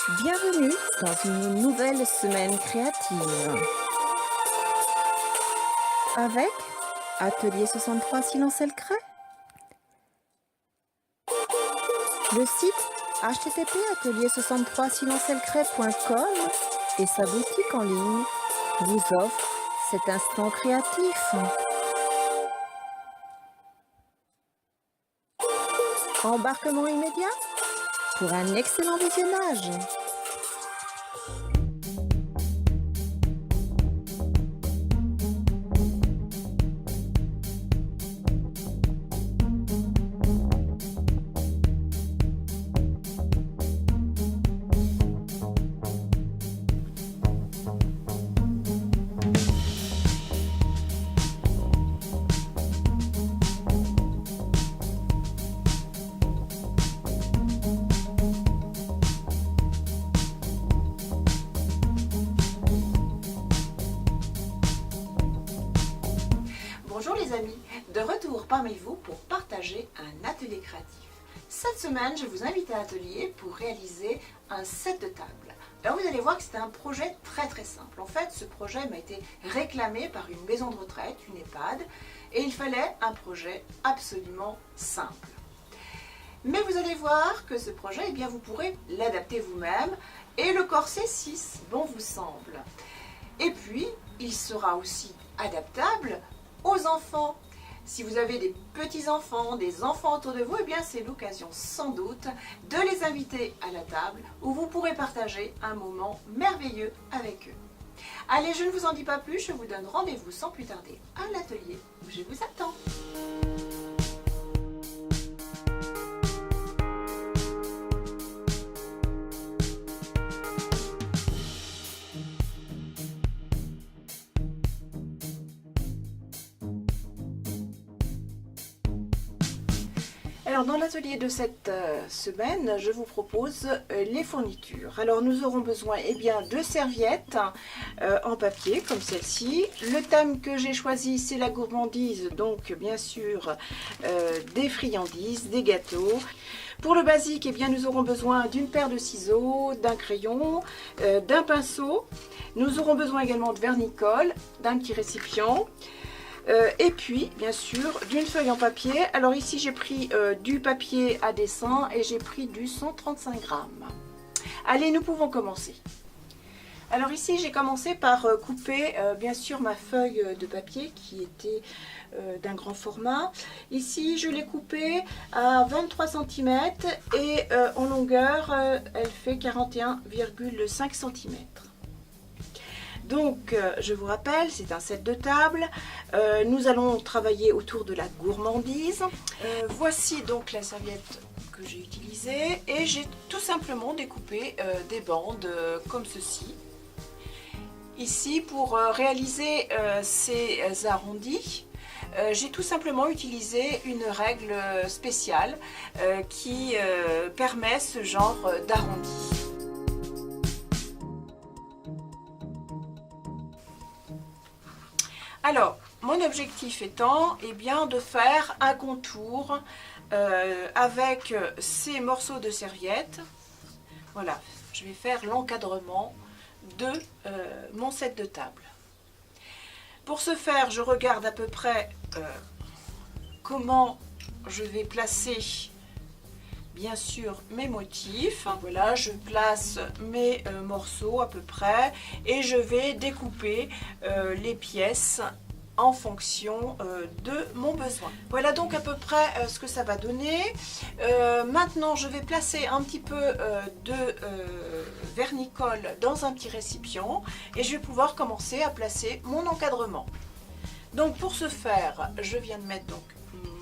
Bienvenue dans une nouvelle semaine créative. Avec Atelier 63 Silence Crée, le site http://atelier63silencelcret.com et sa boutique en ligne vous offrent cet instant créatif. Embarquement immédiat pour un excellent visionnage. Bonjour les amis, de retour parmi vous pour partager un atelier créatif. Cette semaine, je vous invite à l'atelier pour réaliser un set de table. Alors vous allez voir que c'est un projet très simple. En fait, ce projet m'a été réclamé par une maison de retraite, une EHPAD, et il fallait un projet absolument simple. Mais vous allez voir que ce projet, eh bien, vous pourrez l'adapter vous-même et le corset 6, bon vous semble. Et puis, il sera aussi adaptable aux enfants. Si vous avez des petits-enfants, des enfants autour de vous, eh bien c'est l'occasion sans doute de les inviter à la table où vous pourrez partager un moment merveilleux avec eux. Allez, je ne vous en dis pas plus, je vous donne rendez-vous sans plus tarder à l'atelier où je vous attends. Alors dans l'atelier de cette semaine, je vous propose les fournitures. Alors nous aurons besoin de serviettes en papier comme celle-ci. Le thème que j'ai choisi, c'est la gourmandise, donc bien sûr des friandises, des gâteaux. Pour le basique, nous aurons besoin d'une paire de ciseaux, d'un crayon, d'un pinceau. Nous aurons besoin également de vernicole, d'un petit récipient. Et puis bien sûr d'une feuille en papier. Alors ici j'ai pris du papier à dessin et j'ai pris du 135 grammes. Allez, nous pouvons commencer. Alors ici j'ai commencé par couper bien sûr ma feuille de papier qui était d'un grand format. Ici je l'ai coupée à 23 cm et en longueur elle fait 41,5 cm. Donc, je vous rappelle, c'est un set de table. Nous allons travailler autour de la gourmandise. Voici donc la serviette que j'ai utilisée et j'ai tout simplement découpé des bandes comme ceci. Ici, pour réaliser ces arrondis, j'ai tout simplement utilisé une règle spéciale qui permet ce genre d'arrondi. Alors, mon objectif étant de faire un contour avec ces morceaux de serviette. Voilà, je vais faire l'encadrement de mon set de table. Pour ce faire, je regarde à peu près comment je vais placer bien sûr mes motifs. Voilà, je place mes morceaux à peu près et je vais découper les pièces en fonction de mon besoin. Voilà donc à peu près ce que ça va donner. Maintenant je vais placer un petit peu de vernicole dans un petit récipient et je vais pouvoir commencer à placer mon encadrement. Donc pour ce faire, je viens de mettre donc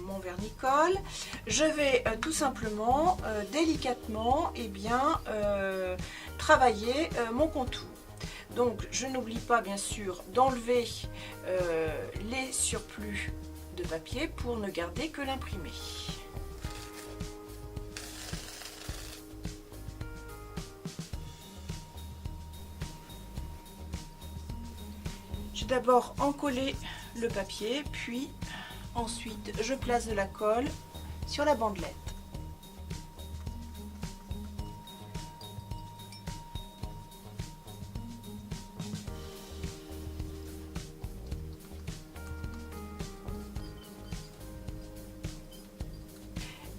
mon vernicole. Je vais tout simplement délicatement travailler mon contour. Donc je n'oublie pas bien sûr d'enlever les surplus de papier pour ne garder que l'imprimé. Je vais d'abord encoller le papier, puis ensuite je place de la colle sur la bandelette.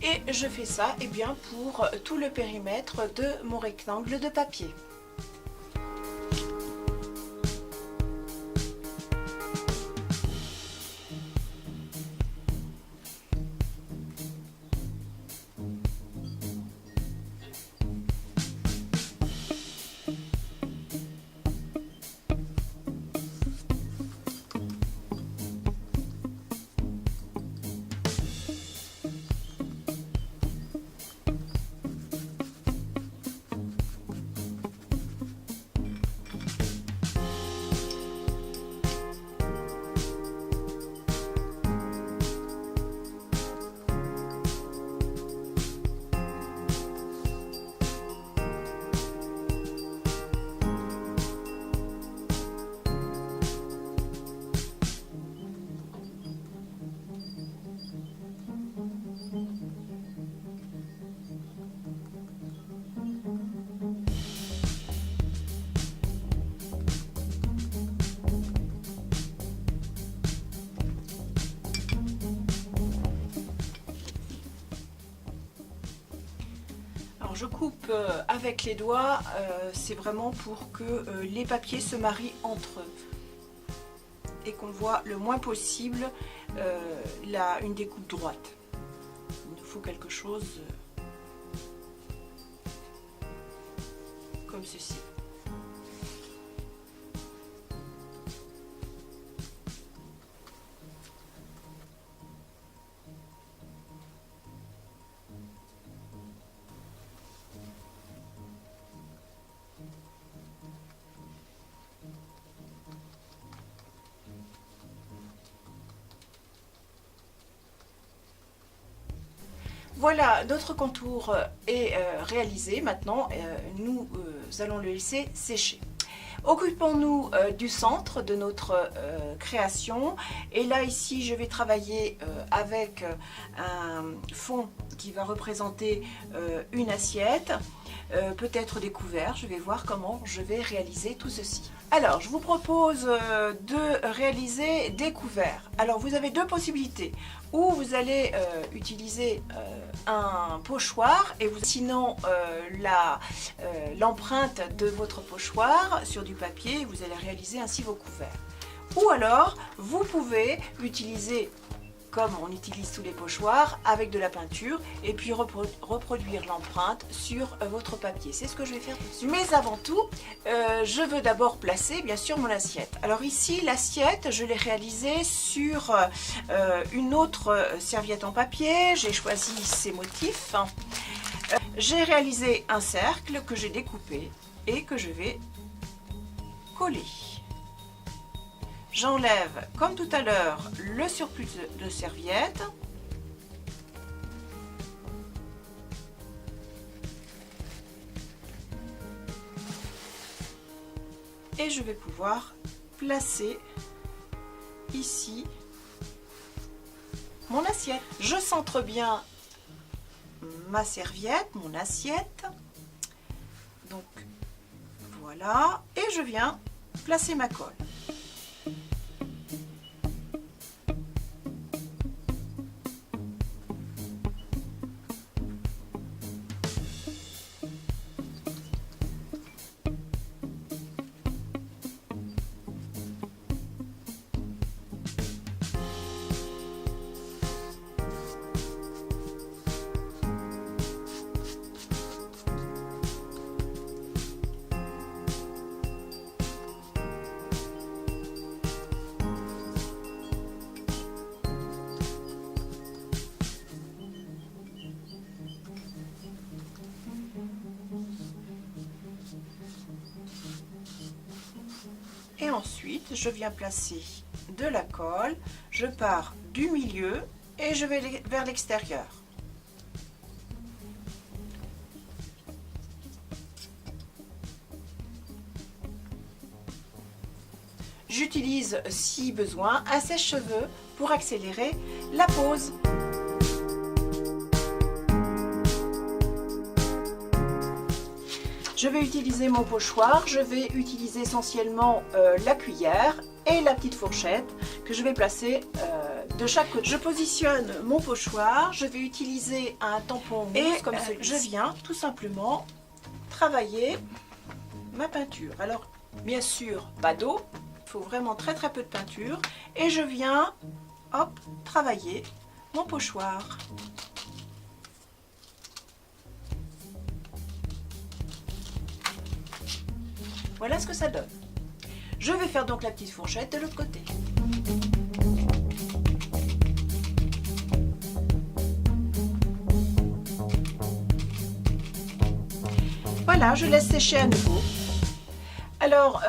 Et je fais ça bien, pour tout le périmètre de mon rectangle de papier. Alors je coupe avec les doigts, c'est vraiment pour que les papiers se marient entre eux et qu'on voit le moins possible une découpe droite. Il nous faut quelque chose comme ceci. Voilà, notre contour est réalisé. Maintenant, nous allons le laisser sécher. Occupons-nous du centre de notre création. Et là, ici, je vais travailler avec un fond qui va représenter une assiette, peut-être des couverts. Je vais voir comment je vais réaliser tout ceci. Alors, je vous propose de réaliser des couverts. Alors, vous avez deux possibilités. Ou vous allez utiliser un pochoir et vous sinon l'empreinte de votre pochoir sur du papier et vous allez réaliser ainsi vos couverts. Ou alors, vous pouvez utiliser, comme on utilise tous les pochoirs, avec de la peinture et puis reproduire l'empreinte sur votre papier. C'est ce que je vais faire tout de suite. Mais avant tout, je veux d'abord placer bien sûr mon assiette. Alors ici, l'assiette, je l'ai réalisée sur une autre serviette en papier. J'ai choisi ces motifs. J'ai réalisé un cercle que j'ai découpé et que je vais coller. J'enlève, comme tout à l'heure, le surplus de serviette. Et je vais pouvoir placer ici mon assiette. Je centre bien ma serviette, mon assiette. Donc voilà. Et je viens placer ma colle. Et ensuite, je viens placer de la colle. Je pars du milieu et je vais vers l'extérieur. J'utilise, si besoin, un sèche-cheveux pour accélérer la pose. Je vais utiliser mon pochoir, je vais utiliser essentiellement la cuillère et la petite fourchette que je vais placer de chaque côté. Je positionne mon pochoir, je vais utiliser un tampon mousse comme celui-ci. Je viens tout simplement travailler ma peinture. Alors bien sûr pas d'eau, il faut vraiment très peu de peinture et je viens hop travailler mon pochoir. Voilà ce que ça donne. Je vais faire donc la petite fourchette de l'autre côté. Voilà, je laisse sécher à nouveau. Alors,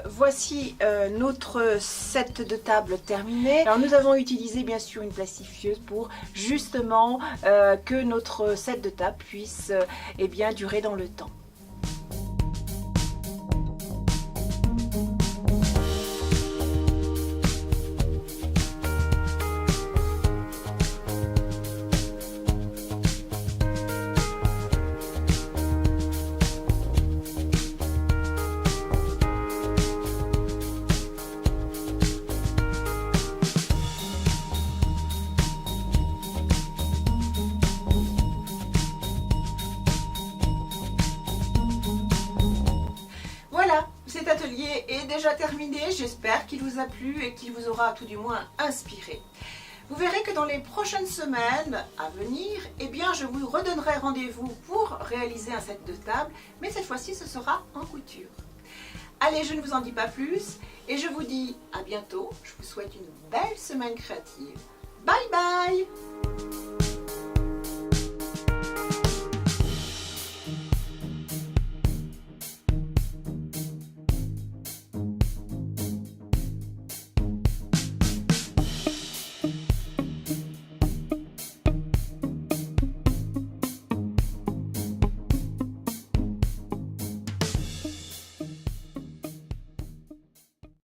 voici notre set de table terminé. Alors, nous avons utilisé bien sûr une plastifieuse pour justement que notre set de table puisse eh bien, durer dans le temps. Voilà, cet atelier est déjà terminé. J'espère qu'il vous a plu et qu'il vous aura tout du moins inspiré. Vous verrez que dans les prochaines semaines à venir, eh bien, je vous redonnerai rendez-vous pour réaliser un set de table, mais cette fois-ci, ce sera en couture. Allez, je ne vous en dis pas plus et je vous dis à bientôt. Je vous souhaite une belle semaine créative. Bye bye!